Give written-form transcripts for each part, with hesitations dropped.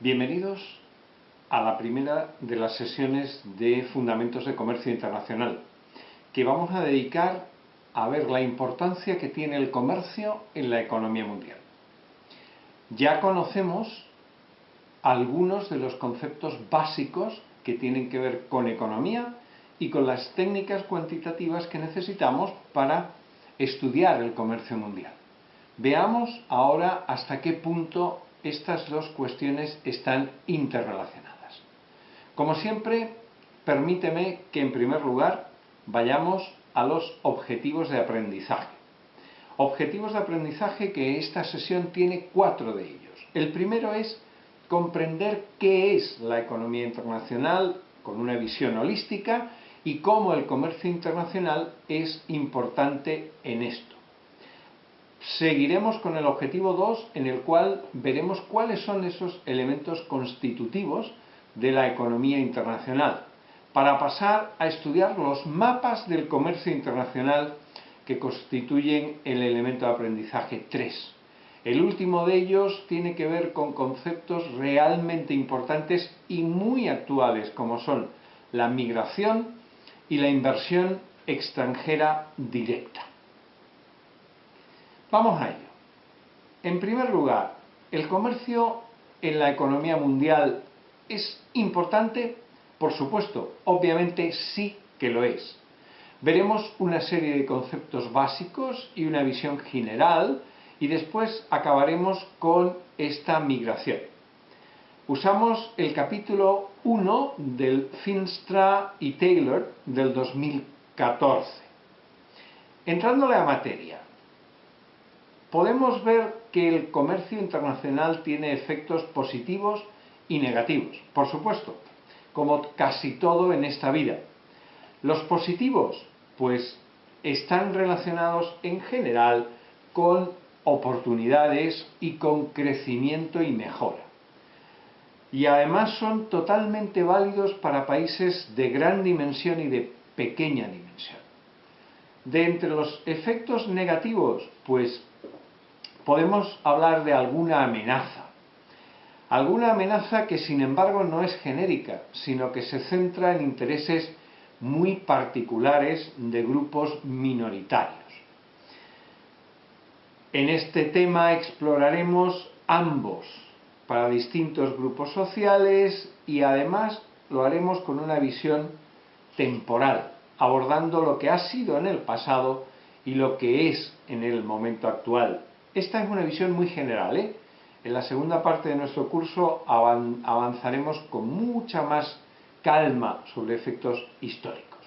Bienvenidos a la primera de las sesiones de Fundamentos de Comercio Internacional, que vamos a dedicar a ver la importancia que tiene el comercio en la economía mundial. Ya conocemos algunos de los conceptos básicos que tienen que ver con economía y con las técnicas cuantitativas que necesitamos para estudiar el comercio mundial. Veamos ahora hasta qué punto estas dos cuestiones están interrelacionadas. Como siempre, permíteme que en primer lugar vayamos a los objetivos de aprendizaje. Objetivos de aprendizaje que esta sesión tiene 4 de ellos. El primero es comprender qué es la economía internacional con una visión holística y cómo el comercio internacional es importante en esto. Seguiremos con el objetivo 2, en el cual veremos cuáles son esos elementos constitutivos de la economía internacional, para pasar a estudiar los mapas del comercio internacional que constituyen el elemento de aprendizaje 3. El último de ellos tiene que ver con conceptos realmente importantes y muy actuales, como son la migración y la inversión extranjera directa. Vamos a ello. En primer lugar, ¿el comercio en la economía mundial es importante? Por supuesto, obviamente sí que lo es. Veremos una serie de conceptos básicos y una visión general y después acabaremos con esta migración. Usamos el capítulo 1 del Finstra y Taylor del 2014. Entrándole a materia, podemos ver que el comercio internacional tiene efectos positivos y negativos, por supuesto, como casi todo en esta vida. Los positivos, pues, están relacionados en general con oportunidades y con crecimiento y mejora. Y además son totalmente válidos para países de gran dimensión y de pequeña dimensión. De entre los efectos negativos, pues, podemos hablar de alguna amenaza que sin embargo no es genérica, sino que se centra en intereses muy particulares de grupos minoritarios. En este tema exploraremos ambos para distintos grupos sociales y además lo haremos con una visión temporal, abordando lo que ha sido en el pasado y lo que es en el momento actual. Esta es una visión muy general, En la segunda parte de nuestro curso avanzaremos con mucha más calma sobre efectos históricos.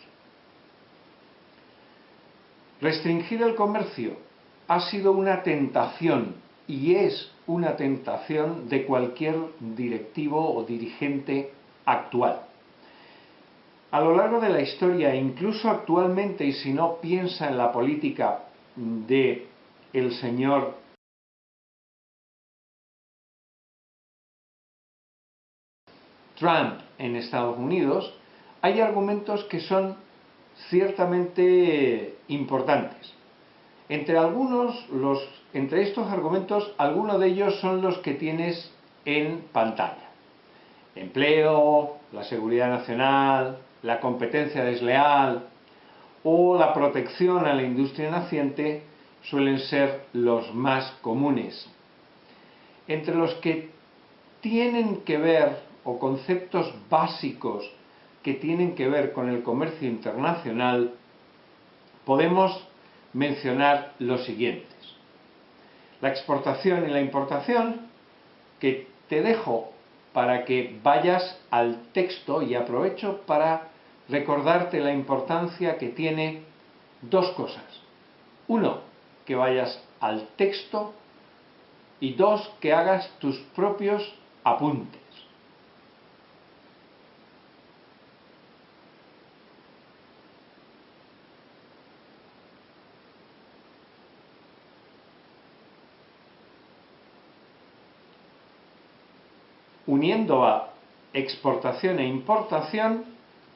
Restringir el comercio ha sido una tentación y es una tentación de cualquier directivo o dirigente actual. A lo largo de la historia, incluso actualmente, y si no piensa en la política de el señor Trump en Estados Unidos, hay argumentos que son ciertamente importantes. Entre estos argumentos, algunos de ellos son los que tienes en pantalla. Empleo, la seguridad nacional, la competencia desleal o la protección a la industria naciente suelen ser los más comunes. Entre los que tienen que ver, o conceptos básicos que tienen que ver con el comercio internacional, podemos mencionar los siguientes. La exportación y la importación, que te dejo para que vayas al texto y aprovecho para recordarte la importancia que tiene dos cosas. Uno, que vayas al texto y dos, que hagas tus propios apuntes. Uniendo a exportación e importación,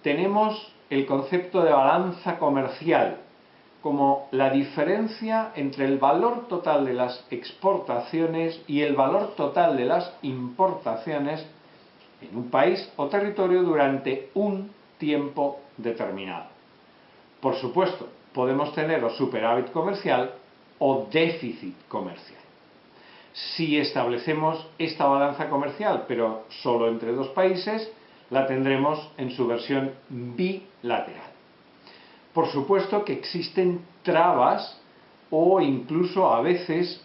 tenemos el concepto de balanza comercial, como la diferencia entre el valor total de las exportaciones y el valor total de las importaciones en un país o territorio durante un tiempo determinado. Por supuesto, podemos tener o superávit comercial o déficit comercial. Si establecemos esta balanza comercial, pero solo entre dos países, la tendremos en su versión bilateral. Por supuesto que existen trabas o incluso a veces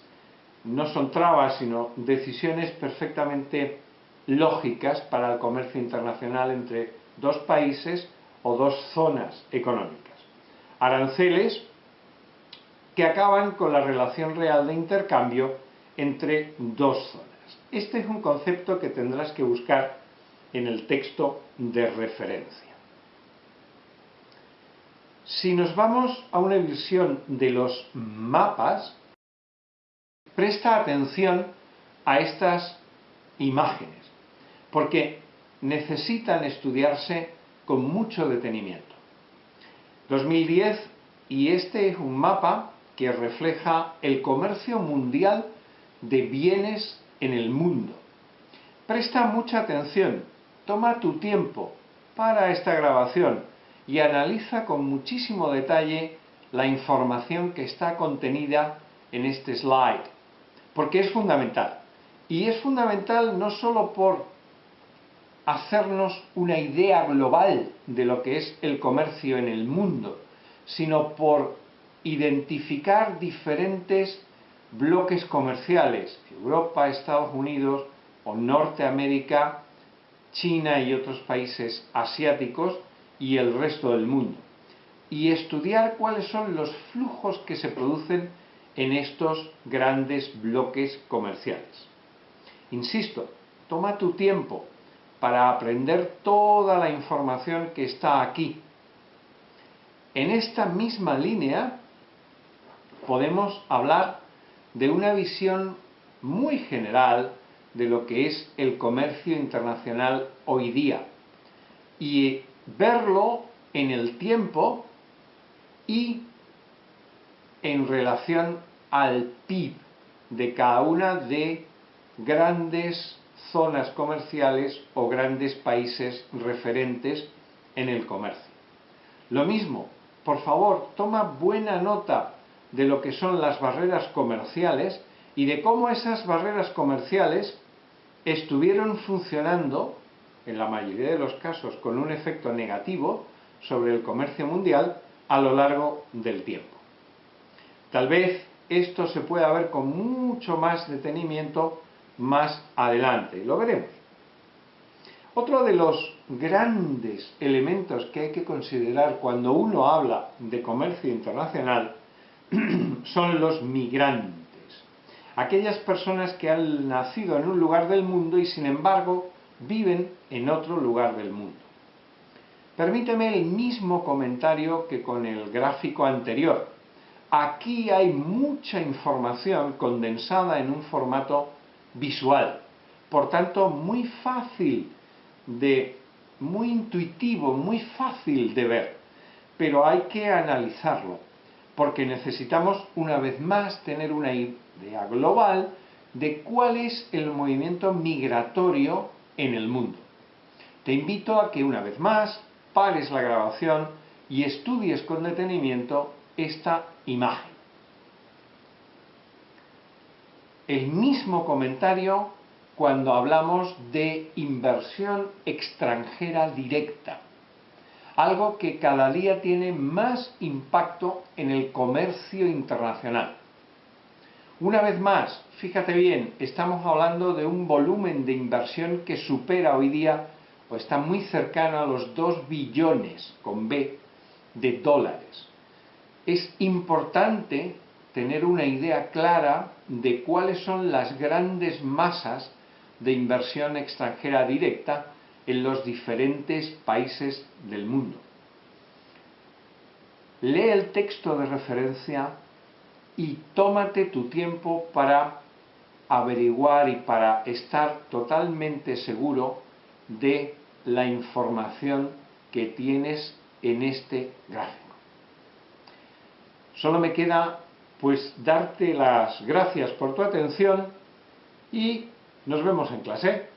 no son trabas, sino decisiones perfectamente lógicas para el comercio internacional entre dos países o dos zonas económicas. Aranceles que acaban con la relación real de intercambio entre dos zonas. Este es un concepto que tendrás que buscar en el texto de referencia. Si nos vamos a una visión de los mapas, presta atención a estas imágenes, porque necesitan estudiarse con mucho detenimiento. 2010, y este es un mapa que refleja el comercio mundial de bienes en el mundo. Presta mucha atención, toma tu tiempo para esta grabación y analiza con muchísimo detalle la información que está contenida en este slide, porque es fundamental. Y es fundamental no solo por hacernos una idea global de lo que es el comercio en el mundo, sino por identificar diferentes bloques comerciales, Europa, Estados Unidos o Norteamérica, China y otros países asiáticos y el resto del mundo, y estudiar cuáles son los flujos que se producen en estos grandes bloques comerciales. Insisto, toma tu tiempo para aprender toda la información que está aquí. En esta misma línea podemos hablar de una visión muy general de lo que es el comercio internacional hoy día y verlo en el tiempo y en relación al PIB de cada una de grandes zonas comerciales o grandes países referentes en el comercio. Lo mismo, por favor, toma buena nota de lo que son las barreras comerciales y de cómo esas barreras comerciales estuvieron funcionando, en la mayoría de los casos con un efecto negativo sobre el comercio mundial a lo largo del tiempo. Tal vez esto se pueda ver con mucho más detenimiento más adelante, lo veremos. Otro de los grandes elementos que hay que considerar cuando uno habla de comercio internacional son los migrantes, aquellas personas que han nacido en un lugar del mundo y sin embargo viven en otro lugar del mundo. Permíteme el mismo comentario que con el gráfico anterior. Aquí hay mucha información condensada en un formato visual, por tanto muy fácil muy intuitivo, muy fácil de ver, pero hay que analizarlo, porque necesitamos una vez más tener una idea global de cuál es el movimiento migratorio en el mundo. Te invito a que una vez más pares la grabación y estudies con detenimiento esta imagen. El mismo comentario cuando hablamos de inversión extranjera directa, algo que cada día tiene más impacto en el comercio internacional. Una vez más, fíjate bien, estamos hablando de un volumen de inversión que supera hoy día o está muy cercano a los 2 billones con B de dólares. Es importante tener una idea clara de cuáles son las grandes masas de inversión extranjera directa en los diferentes países del mundo. Lee el texto de referencia y tómate tu tiempo para averiguar y para estar totalmente seguro de la información que tienes en este gráfico. Solo me queda pues darte las gracias por tu atención y nos vemos en clase.